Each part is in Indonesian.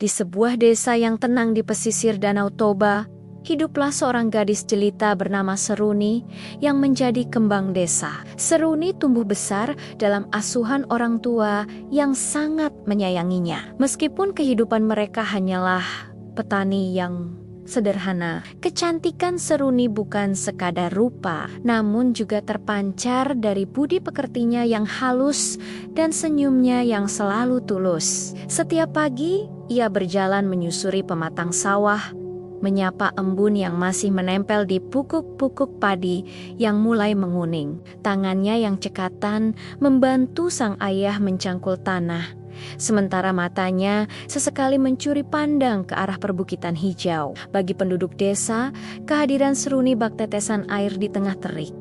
Di sebuah desa yang tenang di pesisir Danau Toba, hiduplah seorang gadis jelita bernama Seruni yang menjadi kembang desa. Seruni tumbuh besar dalam asuhan orang tua yang sangat menyayanginya. Meskipun kehidupan mereka hanyalah petani yang sederhana, kecantikan Seruni bukan sekadar rupa, namun juga terpancar dari budi pekertinya yang halus dan senyumnya yang selalu tulus. Setiap pagi, ia berjalan menyusuri pematang sawah, menyapa embun yang masih menempel di pukuk-pukuk padi yang mulai menguning. Tangannya yang cekatan membantu sang ayah mencangkul tanah, sementara matanya sesekali mencuri pandang ke arah perbukitan hijau. Bagi penduduk desa, kehadiran Seruni bak tetesan air di tengah terik,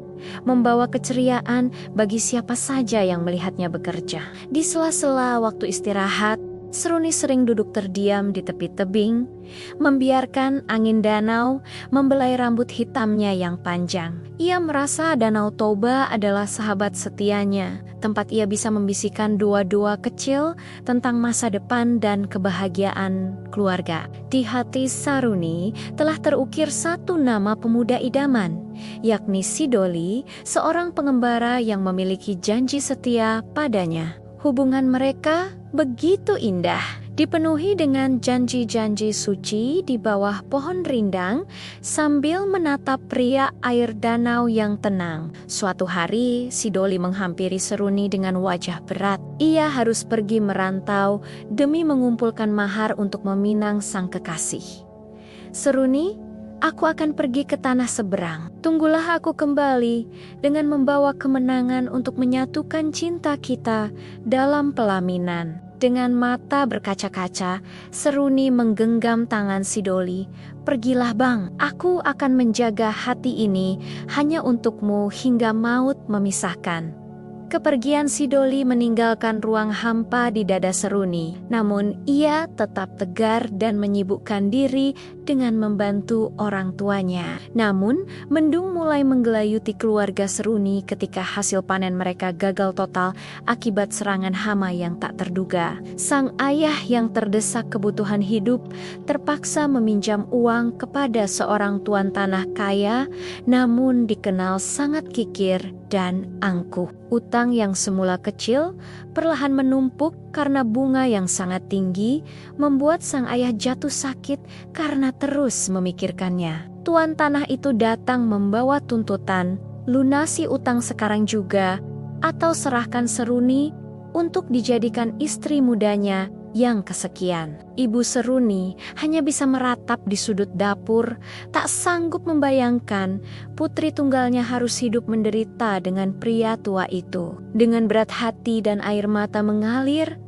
membawa keceriaan bagi siapa saja yang melihatnya bekerja. Di sela-sela waktu istirahat, Seruni sering duduk terdiam di tepi tebing, membiarkan angin danau membelai rambut hitamnya yang panjang. Ia merasa Danau Toba adalah sahabat setianya, tempat ia bisa membisikkan doa-doa kecil tentang masa depan dan kebahagiaan keluarga. Di hati Seruni telah terukir satu nama pemuda idaman, yakni Sidoli, seorang pengembara yang memiliki janji setia padanya. Hubungan mereka begitu indah, dipenuhi dengan janji-janji suci di bawah pohon rindang sambil menatap pria air danau yang tenang. Suatu hari, Sidoli menghampiri Seruni dengan wajah berat. Ia harus pergi merantau demi mengumpulkan mahar untuk meminang sang kekasih. "Seruni, aku akan pergi ke tanah seberang. Tunggulah aku kembali dengan membawa kemenangan untuk menyatukan cinta kita dalam pelaminan." Dengan mata berkaca-kaca, Seruni menggenggam tangan Sidoli. "Pergilah bang, aku akan menjaga hati ini hanya untukmu hingga maut memisahkan." Kepergian Sidoli meninggalkan ruang hampa di dada Seruni, namun ia tetap tegar dan menyibukkan diri dengan membantu orang tuanya. Namun, mendung mulai menggelayuti keluarga Seruni ketika hasil panen mereka gagal total akibat serangan hama yang tak terduga. Sang ayah yang terdesak kebutuhan hidup terpaksa meminjam uang kepada seorang tuan tanah kaya, namun dikenal sangat kikir dan angkuh. Utang yang semula kecil perlahan menumpuk karena bunga yang sangat tinggi, membuat sang ayah jatuh sakit karena terus memikirkannya. Tuan tanah itu datang membawa tuntutan, "Lunasi utang sekarang juga, atau serahkan Seruni untuk dijadikan istri mudanya yang kesekian." Ibu Seruni hanya bisa meratap di sudut dapur, tak sanggup membayangkan putri tunggalnya harus hidup menderita dengan pria tua itu. Dengan berat hati dan air mata mengalir,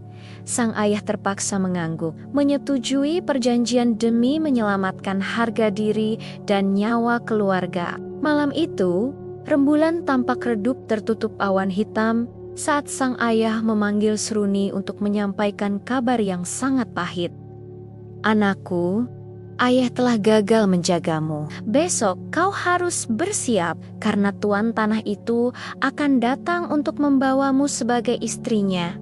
sang ayah terpaksa mengangguk, menyetujui perjanjian demi menyelamatkan harga diri dan nyawa keluarga. Malam itu, rembulan tampak redup tertutup awan hitam saat sang ayah memanggil Seruni untuk menyampaikan kabar yang sangat pahit. "Anakku, ayah telah gagal menjagamu. Besok kau harus bersiap karena tuan tanah itu akan datang untuk membawamu sebagai istrinya."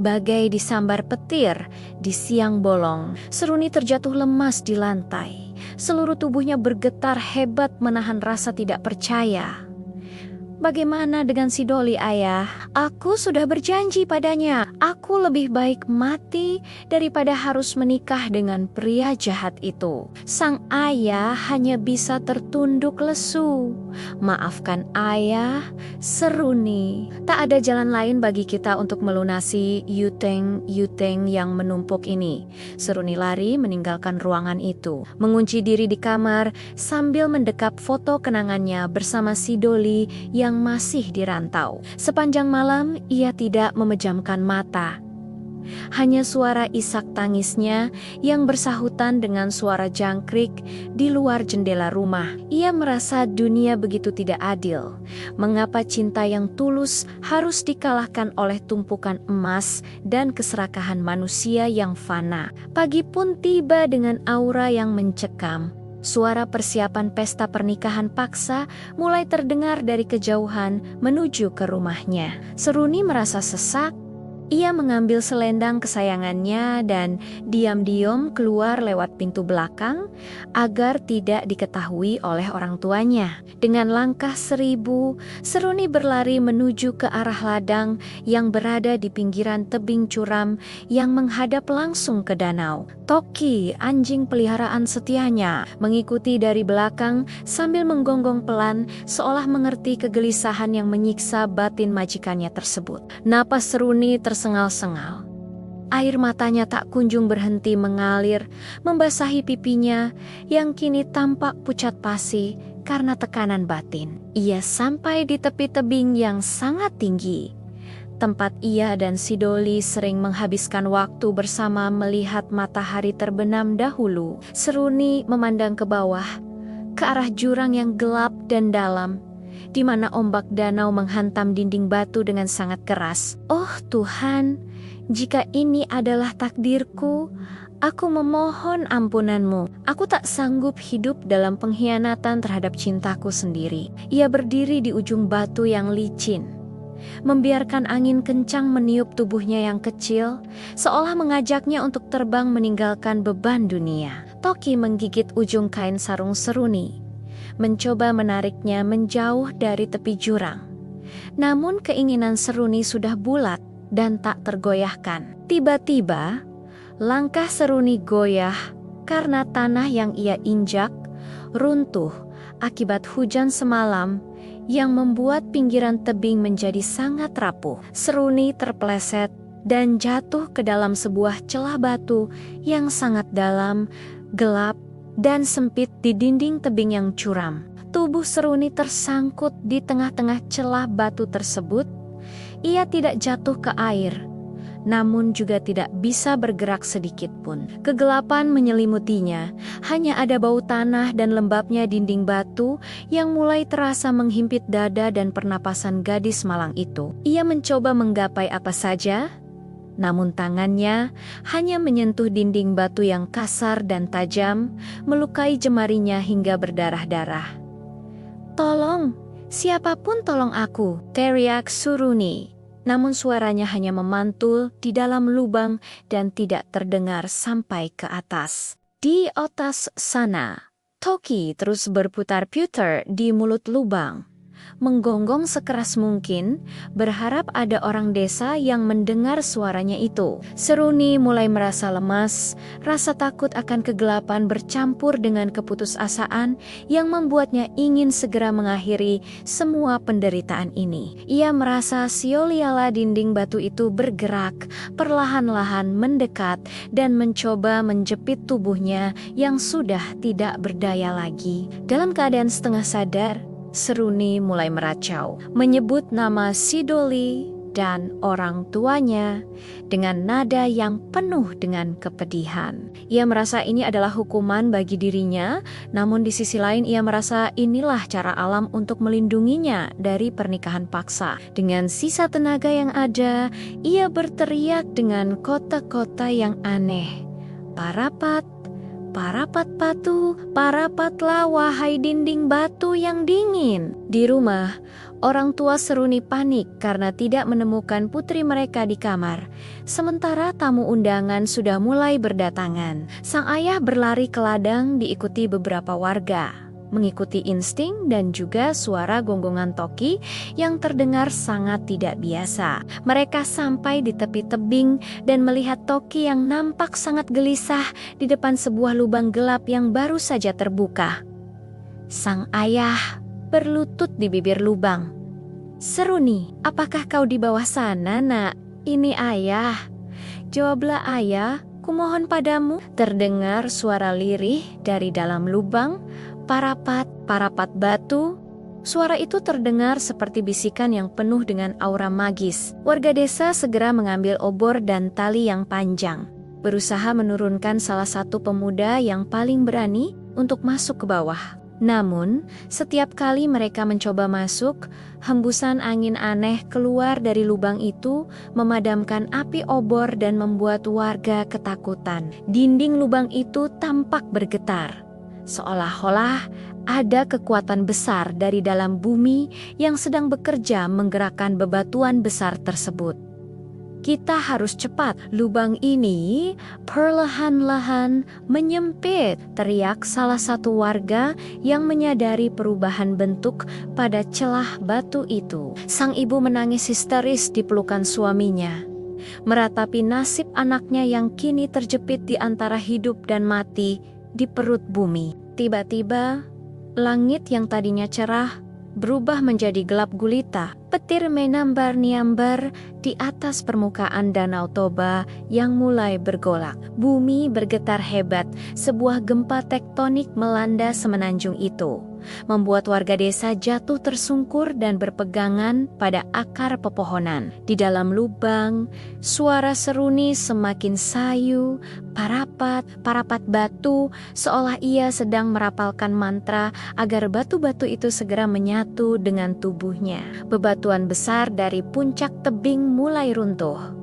Bagai disambar petir di siang bolong, Seruni terjatuh lemas di lantai. Seluruh tubuhnya bergetar hebat menahan rasa tidak percaya. "Bagaimana dengan Sidoli, ayah? Aku sudah berjanji padanya. Aku lebih baik mati daripada harus menikah dengan pria jahat itu." Sang ayah hanya bisa tertunduk lesu. "Maafkan ayah, Seruni. Tak ada jalan lain bagi kita untuk melunasi yuteng yang menumpuk ini." Seruni lari meninggalkan ruangan itu, mengunci diri di kamar sambil mendekap foto kenangannya bersama Sidoli yang masih dirantau. Sepanjang malam ia tidak memejamkan mata. Hanya suara isak tangisnya yang bersahutan dengan suara jangkrik di luar jendela rumah. Ia merasa dunia begitu tidak adil. Mengapa cinta yang tulus harus dikalahkan oleh tumpukan emas dan keserakahan manusia yang fana? Pagi pun tiba dengan aura yang mencekam. Suara persiapan pesta pernikahan paksa mulai terdengar dari kejauhan menuju ke rumahnya. Seruni merasa sesak. Ia mengambil selendang kesayangannya dan diam-diam keluar lewat pintu belakang agar tidak diketahui oleh orang tuanya. Dengan langkah 1000, Seruni berlari menuju ke arah ladang yang berada di pinggiran tebing curam yang menghadap langsung ke danau. Toki, anjing peliharaan setianya, mengikuti dari belakang sambil menggonggong pelan seolah mengerti kegelisahan yang menyiksa batin majikannya tersebut. Napas Seruni tersengal-sengal. Air matanya tak kunjung berhenti mengalir, membasahi pipinya yang kini tampak pucat pasi karena tekanan batin. Ia sampai di tepi tebing yang sangat tinggi, tempat ia dan Sidoli sering menghabiskan waktu bersama melihat matahari terbenam dahulu. Seruni memandang ke bawah, ke arah jurang yang gelap dan dalam, di mana ombak danau menghantam dinding batu dengan sangat keras. Oh Tuhan, jika ini adalah takdirku, aku memohon ampunanmu. Aku tak sanggup hidup dalam pengkhianatan terhadap cintaku sendiri. Ia berdiri di ujung batu yang licin, membiarkan angin kencang meniup tubuhnya yang kecil, seolah mengajaknya untuk terbang meninggalkan beban dunia. Toki menggigit ujung kain sarung Seruni, mencoba menariknya menjauh dari tepi jurang. Namun keinginan Seruni sudah bulat dan tak tergoyahkan. Tiba-tiba, langkah Seruni goyah karena tanah yang ia injak runtuh akibat hujan semalam yang membuat pinggiran tebing menjadi sangat rapuh. Seruni terpeleset dan jatuh ke dalam sebuah celah batu yang sangat dalam, gelap, dan sempit di dinding tebing yang curam. Tubuh Seruni tersangkut di tengah-tengah celah batu tersebut. Ia tidak jatuh ke air, namun juga tidak bisa bergerak sedikit pun. Kegelapan menyelimutinya, hanya ada bau tanah dan lembabnya dinding batu yang mulai terasa menghimpit dada dan pernapasan gadis malang itu. Ia mencoba menggapai apa saja, namun tangannya hanya menyentuh dinding batu yang kasar dan tajam, melukai jemarinya hingga berdarah-darah. "Tolong, siapapun tolong aku," teriak Seruni. Namun suaranya hanya memantul di dalam lubang dan tidak terdengar sampai ke atas. Di atas sana, Toki terus berputar-putar di mulut lubang, menggonggong sekeras mungkin, berharap ada orang desa yang mendengar suaranya itu. Seruni mulai merasa lemas, rasa takut akan kegelapan bercampur dengan keputusasaan yang membuatnya ingin segera mengakhiri semua penderitaan ini. Ia merasa sioliala dinding batu itu bergerak, perlahan-lahan mendekat dan mencoba menjepit tubuhnya yang sudah tidak berdaya lagi. Dalam keadaan setengah sadar, Seruni mulai meracau, menyebut nama Sidoli dan orang tuanya dengan nada yang penuh dengan kepedihan. Ia merasa ini adalah hukuman bagi dirinya, namun di sisi lain ia merasa inilah cara alam untuk melindunginya dari pernikahan paksa. Dengan sisa tenaga yang ada, ia berteriak dengan kota-kota yang aneh. "Parapat, parapat batu, parapatlah wahai dinding batu yang dingin." Di rumah, orang tua Seruni panik karena tidak menemukan putri mereka di kamar. Sementara tamu undangan sudah mulai berdatangan. Sang ayah berlari ke ladang diikuti beberapa warga, mengikuti insting dan juga suara gonggongan Toki yang terdengar sangat tidak biasa. Mereka sampai di tepi tebing dan melihat Toki yang nampak sangat gelisah di depan sebuah lubang gelap yang baru saja terbuka. Sang ayah berlutut di bibir lubang. "Seruni, apakah kau di bawah sana, nak? Ini ayah." "Jawablah ayah, kumohon padamu." Terdengar suara lirih dari dalam lubang. "Parapat, parapat batu." Suara itu terdengar seperti bisikan yang penuh dengan aura magis. Warga desa segera mengambil obor dan tali yang panjang, berusaha menurunkan salah satu pemuda yang paling berani untuk masuk ke bawah. Namun, setiap kali mereka mencoba masuk, hembusan angin aneh keluar dari lubang itu memadamkan api obor dan membuat warga ketakutan. Dinding lubang itu tampak bergetar, seolah-olah ada kekuatan besar dari dalam bumi yang sedang bekerja menggerakkan bebatuan besar tersebut. Kita harus cepat. Lubang ini perlahan-lahan menyempit, teriak salah satu warga yang menyadari perubahan bentuk pada celah batu itu. Sang ibu menangis histeris di pelukan suaminya, meratapi nasib anaknya yang kini terjepit di antara hidup dan mati di perut bumi. Tiba-tiba, langit yang tadinya cerah berubah menjadi gelap gulita. Petir menambar-niambar di atas permukaan Danau Toba yang mulai bergolak. Bumi bergetar hebat. Sebuah gempa tektonik melanda semenanjung itu, membuat warga desa jatuh tersungkur dan berpegangan pada akar pepohonan. Di dalam lubang, suara seruni semakin sayu, parapat batu, seolah ia sedang merapalkan mantra agar batu-batu itu segera menyatu dengan tubuhnya. Bebatuan besar dari puncak tebing mulai runtuh,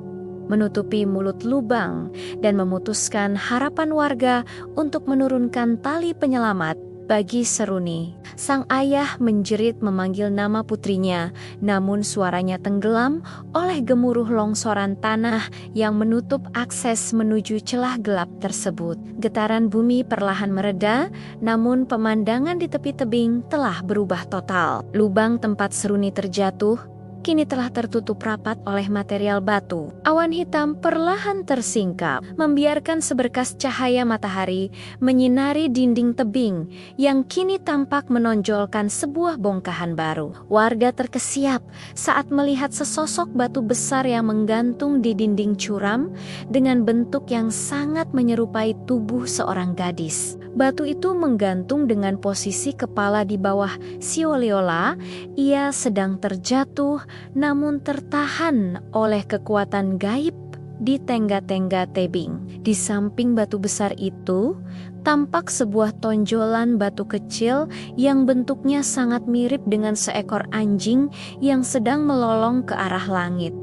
menutupi mulut lubang dan memutuskan harapan warga untuk menurunkan tali penyelamat bagi Seruni. Sang ayah menjerit memanggil nama putrinya, namun suaranya tenggelam oleh gemuruh longsoran tanah yang menutup akses menuju celah gelap tersebut. Getaran bumi perlahan mereda, namun pemandangan di tepi tebing telah berubah total. Lubang tempat Seruni terjatuh kini telah tertutup rapat oleh material batu. Awan hitam perlahan tersingkap, membiarkan seberkas cahaya matahari menyinari dinding tebing yang kini tampak menonjolkan sebuah bongkahan baru. Warga terkesiap saat melihat sesosok batu besar yang menggantung di dinding curam dengan bentuk yang sangat menyerupai tubuh seorang gadis. Batu itu menggantung dengan posisi kepala di bawah Sioliola. Ia sedang terjatuh namun tertahan oleh kekuatan gaib di tengga-tengga tebing. Di samping batu besar itu, tampak sebuah tonjolan batu kecil yang bentuknya sangat mirip dengan seekor anjing yang sedang melolong ke arah langit.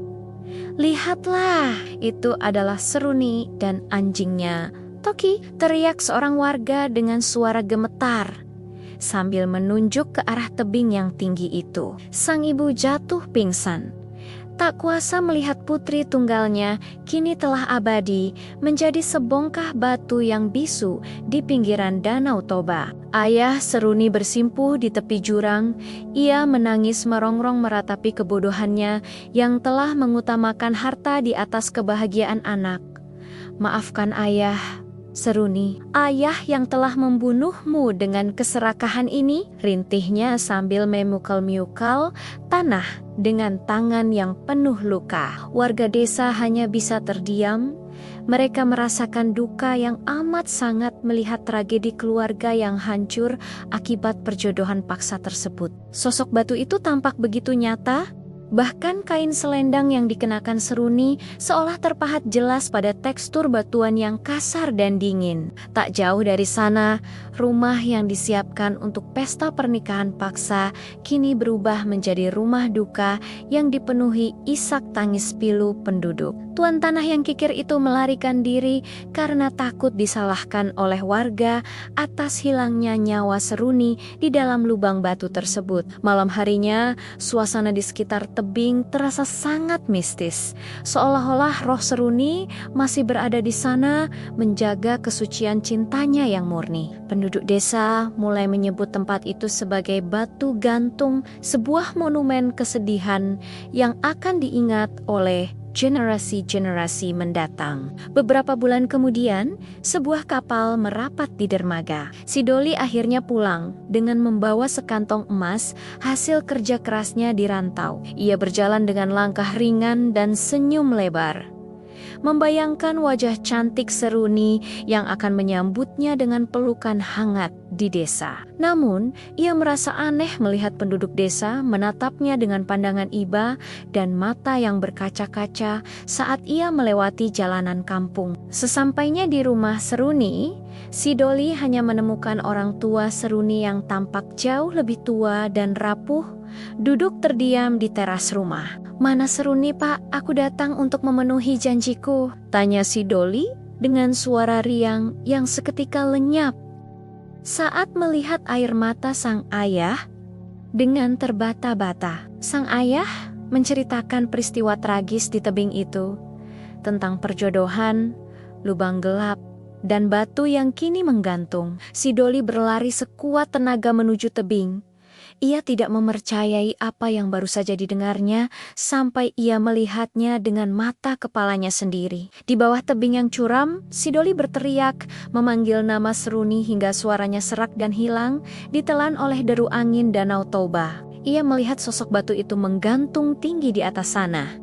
"Lihatlah, itu adalah Seruni dan anjingnya, Toki," teriak seorang warga dengan suara gemetar sambil menunjuk ke arah tebing yang tinggi itu. Sang ibu jatuh pingsan, tak kuasa melihat putri tunggalnya kini telah abadi menjadi sebongkah batu yang bisu di pinggiran Danau Toba. Ayah Seruni bersimpuh di tepi jurang. Ia menangis merongrong meratapi kebodohannya yang telah mengutamakan harta di atas kebahagiaan anak. "Maafkan ayah, Seruni, ayah yang telah membunuhmu dengan keserakahan ini," rintihnya sambil memukul-mukul tanah dengan tangan yang penuh luka. Warga desa hanya bisa terdiam. Mereka merasakan duka yang amat sangat melihat tragedi keluarga yang hancur akibat perjodohan paksa tersebut. Sosok batu itu tampak begitu nyata. Bahkan kain selendang yang dikenakan Seruni seolah terpahat jelas pada tekstur batuan yang kasar dan dingin. Tak jauh dari sana, rumah yang disiapkan untuk pesta pernikahan paksa kini berubah menjadi rumah duka yang dipenuhi isak tangis pilu penduduk. Tuan tanah yang kikir itu melarikan diri karena takut disalahkan oleh warga atas hilangnya nyawa Seruni di dalam lubang batu tersebut. Malam harinya, suasana di sekitar tebing terasa sangat mistis, seolah-olah roh Seruni masih berada di sana menjaga kesucian cintanya yang murni. Penduduk desa mulai menyebut tempat itu sebagai batu gantung, sebuah monumen kesedihan yang akan diingat oleh generasi-generasi mendatang. Beberapa bulan kemudian, sebuah kapal merapat di dermaga. Sidoli akhirnya pulang dengan membawa sekantong emas hasil kerja kerasnya di rantau. Ia berjalan dengan langkah ringan dan senyum lebar, membayangkan wajah cantik Seruni yang akan menyambutnya dengan pelukan hangat di desa. Namun, ia merasa aneh melihat penduduk desa menatapnya dengan pandangan iba dan mata yang berkaca-kaca saat ia melewati jalanan kampung. Sesampainya di rumah Seruni, Sidoli hanya menemukan orang tua Seruni yang tampak jauh lebih tua dan rapuh, duduk terdiam di teras rumah. "Mana Seruni, Pak? Aku datang untuk memenuhi janjiku," tanya Sidoli dengan suara riang yang seketika lenyap saat melihat air mata sang ayah dengan terbata-bata. Sang ayah menceritakan peristiwa tragis di tebing itu. tentang perjodohan, lubang gelap, dan batu yang kini menggantung. Si Doli berlari sekuat tenaga menuju tebing. Ia tidak mempercayai apa yang baru saja didengarnya sampai ia melihatnya dengan mata kepalanya sendiri. Di bawah tebing yang curam, si Doli berteriak, memanggil nama Seruni hingga suaranya serak dan hilang, ditelan oleh deru angin Danau Toba. Ia melihat sosok batu itu menggantung tinggi di atas sana.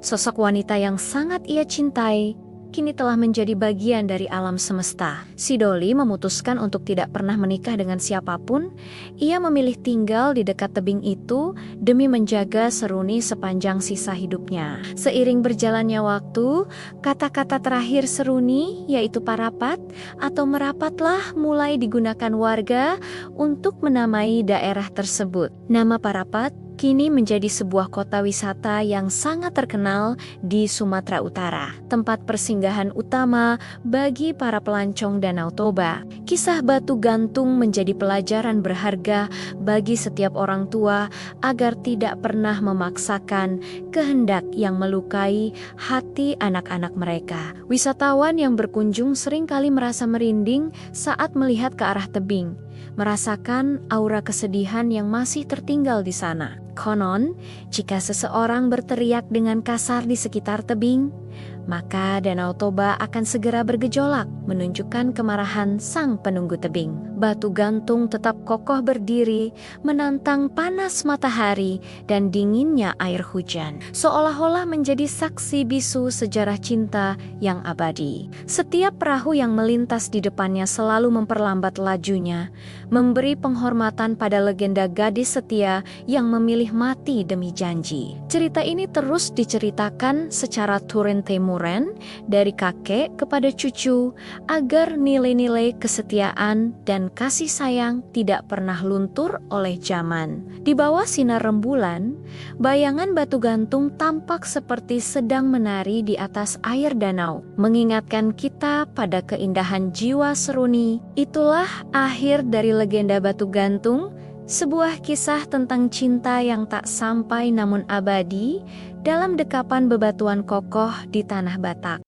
Sosok wanita yang sangat ia cintai kini telah menjadi bagian dari alam semesta. Si Doli memutuskan untuk tidak pernah menikah dengan siapapun. Ia memilih tinggal di dekat tebing itu demi menjaga Seruni sepanjang sisa hidupnya. Seiring berjalannya waktu, kata-kata terakhir Seruni, yaitu Parapat atau merapatlah, mulai digunakan warga untuk menamai daerah tersebut. Nama Parapat kini menjadi sebuah kota wisata yang sangat terkenal di Sumatera Utara, tempat persinggahan utama bagi para pelancong Danau Toba. Kisah batu gantung menjadi pelajaran berharga bagi setiap orang tua agar tidak pernah memaksakan kehendak yang melukai hati anak-anak mereka. Wisatawan yang berkunjung seringkali merasa merinding saat melihat ke arah tebing, merasakan aura kesedihan yang masih tertinggal di sana. Konon, jika seseorang berteriak dengan kasar di sekitar tebing, maka Danau Toba akan segera bergejolak, menunjukkan kemarahan sang penunggu tebing. Batu gantung tetap kokoh berdiri, menantang panas matahari dan dinginnya air hujan, seolah-olah menjadi saksi bisu sejarah cinta yang abadi. Setiap perahu yang melintas di depannya selalu memperlambat lajunya, memberi penghormatan pada legenda gadis setia yang memilih mati demi janji. Cerita ini terus diceritakan secara turun-temurun dari kakek kepada cucu agar nilai-nilai kesetiaan dan kasih sayang tidak pernah luntur oleh zaman. Di bawah sinar rembulan, bayangan batu gantung tampak seperti sedang menari di atas air danau, mengingatkan kita pada keindahan jiwa Seruni. Itulah akhir dari legenda batu gantung, sebuah kisah tentang cinta yang tak sampai namun abadi dalam dekapan bebatuan kokoh di tanah Batak.